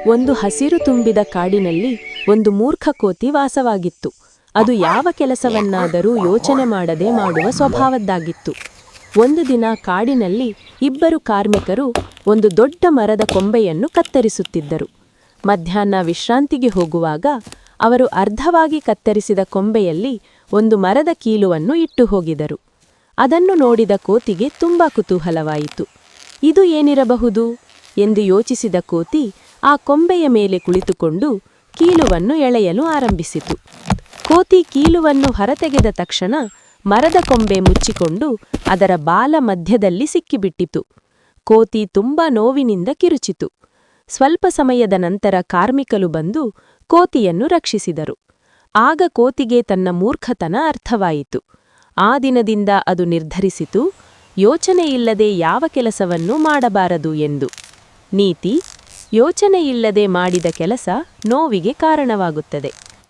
ಒಂದು ಹಸಿರು ತುಂಬಿದ ಕಾಡಿನಲ್ಲಿ ಒಂದು ಮೂರ್ಖ ಕೋತಿ ವಾಸವಾಗಿತ್ತು. ಅದು ಯಾವ ಕೆಲಸವನ್ನಾದರೂ ಯೋಚನೆ ಮಾಡದೆ ಮಾಡುವ ಸ್ವಭಾವದ್ದಾಗಿತ್ತು. ಒಂದು ದಿನ ಕಾಡಿನಲ್ಲಿ ಇಬ್ಬರು ಕಾರ್ಮಿಕರು ಒಂದು ದೊಡ್ಡ ಮರದ ಕೊಂಬೆಯನ್ನು ಕತ್ತರಿಸುತ್ತಿದ್ದರು. ಮಧ್ಯಾಹ್ನ ವಿಶ್ರಾಂತಿಗೆ ಹೋಗುವಾಗ ಅವರು ಅರ್ಧವಾಗಿ ಕತ್ತರಿಸಿದ ಕೊಂಬೆಯಲ್ಲಿ ಒಂದು ಮರದ ಕೀಲುವನ್ನು ಇಟ್ಟು ಹೋಗಿದರು. ಅದನ್ನು ನೋಡಿದ ಕೋತಿಗೆ ತುಂಬಾ ಕುತೂಹಲವಾಯಿತು. ಇದು ಏನಿರಬಹುದು ಎಂದು ಯೋಚಿಸಿದ ಕೋತಿ ಆ ಕೊಂಬೆಯ ಮೇಲೆ ಕುಳಿತುಕೊಂಡು ಕೀಲುವನ್ನು ಎಳೆಯಲು ಆರಂಭಿಸಿತು. ಕೋತಿ ಕೀಲುವನ್ನು ಹೊರತೆಗೆದ ತಕ್ಷಣ ಮರದ ಕೊಂಬೆ ಮುಚ್ಚಿಕೊಂಡು ಅದರ ಬಾಲ ಮಧ್ಯದಲ್ಲಿ ಸಿಕ್ಕಿಬಿಟ್ಟಿತು. ಕೋತಿ ತುಂಬಾ ನೋವಿನಿಂದ ಕಿರುಚಿತು. ಸ್ವಲ್ಪ ಸಮಯದ ನಂತರ ಕಾರ್ಮಿಕರು ಬಂದು ಕೋತಿಯನ್ನು ರಕ್ಷಿಸಿದರು. ಆಗ ಕೋತಿಗೆ ತನ್ನ ಮೂರ್ಖತನ ಅರ್ಥವಾಯಿತು. ಆ ದಿನದಿಂದ ಅದು ನಿರ್ಧರಿಸಿತು, ಯೋಚನೆಯಿಲ್ಲದೆ ಯಾವ ಕೆಲಸವನ್ನೂ ಮಾಡಬಾರದು ಎಂದು. ನೀತಿ: ಯೋಚನೆಯಿಲ್ಲದೆ ಮಾಡಿದ ಕೆಲಸ ನೋವಿಗೆ ಕಾರಣವಾಗುತ್ತದೆ.